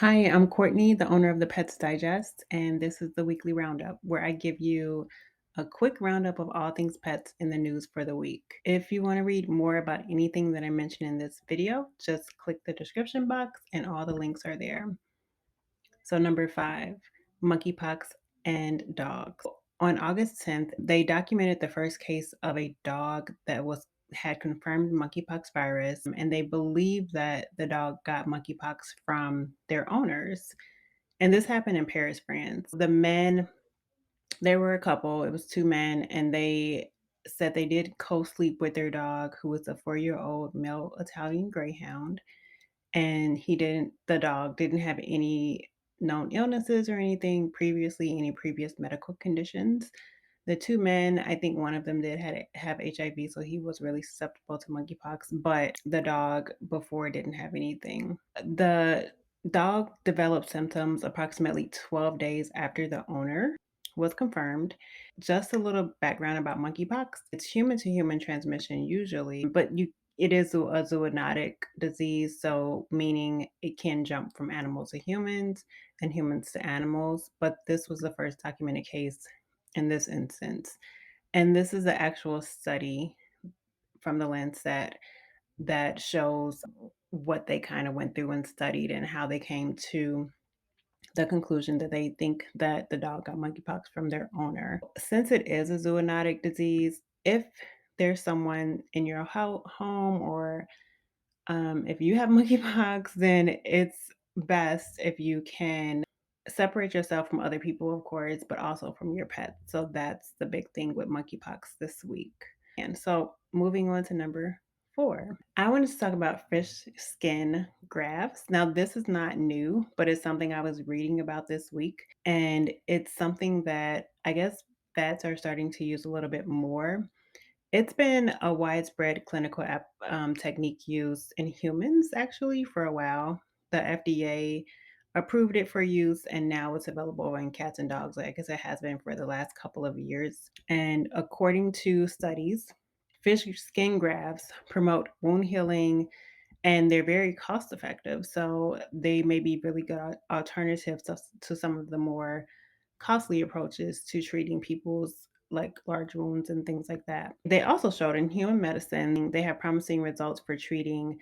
Hi, I'm Courtney, the owner of the Pets Digest, and this is the weekly roundup where I give you a quick roundup of all things pets in the news for the week. If you want to read more about anything that I mentioned in this video, just click the description box and all the links are there. So, number 5, monkeypox and dogs. On August 10th, they documented the first case of a dog that had confirmed monkeypox virus, and they believe that the dog got monkeypox from their owners. And this happened in Paris, France. The men, there were a couple, it was two men, and they said they did co sleep with their dog, who was a 4-year-old male Italian Greyhound. And the dog didn't have any known illnesses or anything previously, any previous medical conditions. The two men, I think one of them did have HIV, so he was really susceptible to monkeypox, but the dog before didn't have anything. The dog developed symptoms approximately 12 days after the owner was confirmed. Just a little background about monkeypox. It's human to human transmission usually, but it is a zoonotic disease, so meaning it can jump from animals to humans and humans to animals, but this was the first documented case in this instance. And this is the actual study from the Lancet that shows what they kind of went through and studied and how they came to the conclusion that they think that the dog got monkeypox from their owner. Since it is a zoonotic disease, if there's someone in your home or if you have monkeypox, then it's best if you can separate yourself from other people, of course, but also from your pets. So that's the big thing with monkeypox this week. And so moving on to number 4, I wanted to talk about fish skin grafts. Now, this is not new, but it's something I was reading about this week. And it's something that I guess vets are starting to use a little bit more. It's been a widespread clinical technique used in humans actually for a while. The FDA approved it for use, and now it's available in cats and dogs. I guess it has been for the last couple of years. And according to studies, fish skin grafts promote wound healing and they're very cost effective. So they may be really good alternatives to some of the more costly approaches to treating people's like large wounds and things like that. They also showed in human medicine they have promising results for treating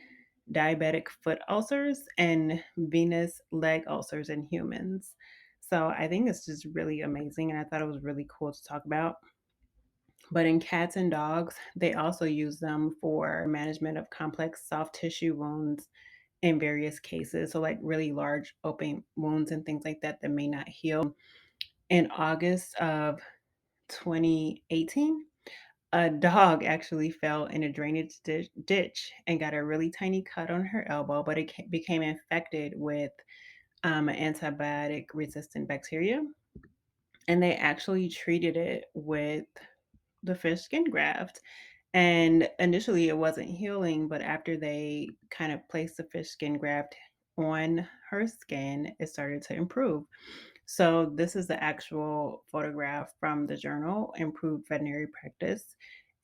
diabetic foot ulcers and venous leg ulcers in humans. So I think it's just really amazing and I thought it was really cool to talk about. But in cats and dogs, they also use them for management of complex soft tissue wounds in various cases. So, like really large open wounds and things like that that may not heal. In August of 2018, a dog actually fell in a drainage ditch and got a really tiny cut on her elbow, but it became infected with antibiotic resistant bacteria. And they actually treated it with the fish skin graft. And initially it wasn't healing, but after they kind of placed the fish skin graft on her skin, it started to improve. So this is the actual photograph from the journal Improved Veterinary Practice.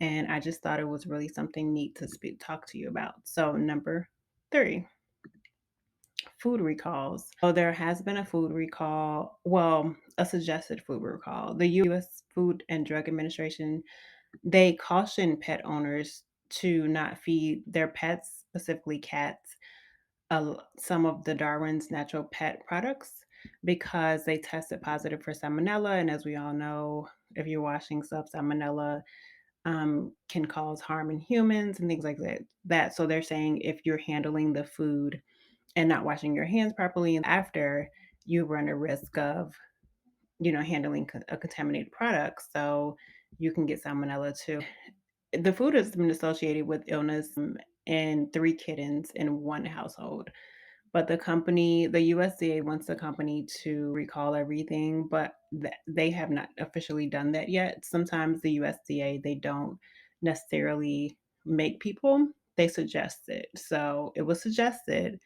And I just thought it was really something neat to talk to you about. So number 3, food recalls. So there has been a food recall, well, a suggested food recall. The US Food and Drug Administration, they caution pet owners to not feed their pets, specifically cats, some of the Darwin's natural pet products because they tested positive for salmonella. And as we all know, if you're washing stuff, salmonella can cause harm in humans and things like that. So they're saying if you're handling the food and not washing your hands properly after, you run a risk of handling a contaminated product. So you can get salmonella too. The food has been associated with illness in 3 kittens in one household. But the USDA wants the company to recall everything, but they have not officially done that yet. Sometimes the USDA, they don't necessarily make people, they suggest it. So it was suggested,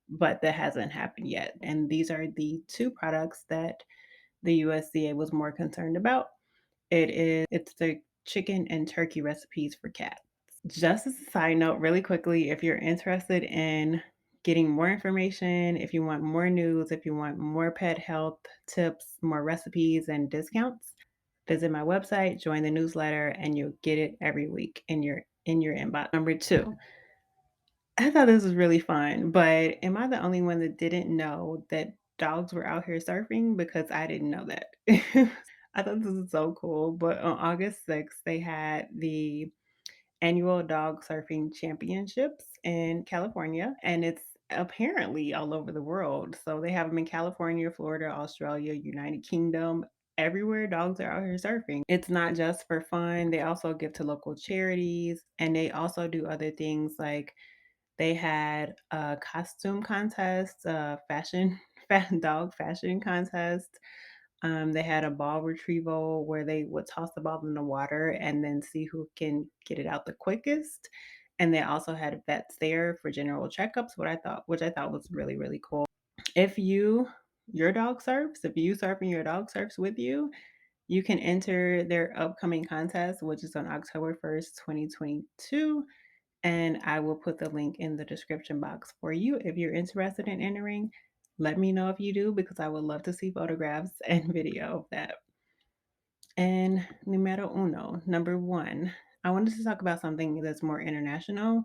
but that hasn't happened yet. And these are the 2 products that the USDA was more concerned about. It's the chicken and turkey recipes for cats. Just as a side note, really quickly, if you're interested in getting more information, if you want more news, if you want more pet health tips, more recipes and discounts, visit my website, join the newsletter, and you'll get it every week in your inbox. Number 2, I thought this was really fun, but am I the only one that didn't know that dogs were out here surfing? Because I didn't know that. I thought this was so cool. But on August 6th, they had the annual dog surfing championships in California, and it's apparently all over the world. So they have them in California, Florida, Australia, United Kingdom. Everywhere dogs are out here surfing. It's not just for fun. They also give to local charities, and they also do other things like they had a costume contest, a fashion dog fashion contest. They had a ball retrieval where they would toss the ball in the water and then see who can get it out the quickest. And they also had vets there for general checkups, which I thought was really, really cool. If your dog surfs, if you surf and your dog surfs with you, you can enter their upcoming contest, which is on October 1st, 2022. And I will put the link in the description box for you if you're interested in entering. Let me know if you do because I would love to see photographs and video of that. And numero uno, number 1, I wanted to talk about something that's more international.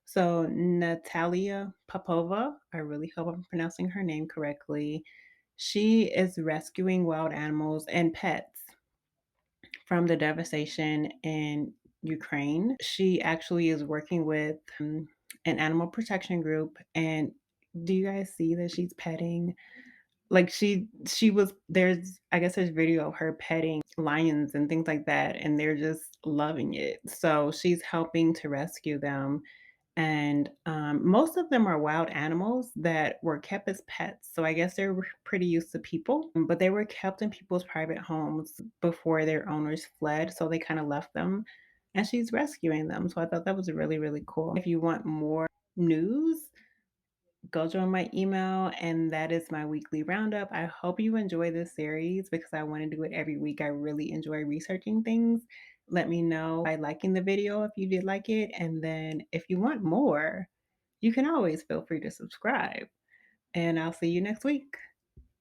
So, Natalia Popova, I really hope I'm pronouncing her name correctly. She is rescuing wild animals and pets from the devastation in Ukraine. She actually is working with an animal protection group. And do you guys see that she's petting? Like she was there's I guess there's video of her petting lions and things like that, and they're just loving it. So she's helping to rescue them, and most of them are wild animals that were kept as pets. So I guess they're pretty used to people, but they were kept in people's private homes before their owners fled. So they kind of left them, and she's rescuing them. So I thought that was really, really cool. If you want more news, go join my email, and that is my weekly roundup. I hope you enjoy this series because I want to do it every week. I really enjoy researching things. Let me know by liking the video if you did like it. And then if you want more, you can always feel free to subscribe. And I'll see you next week.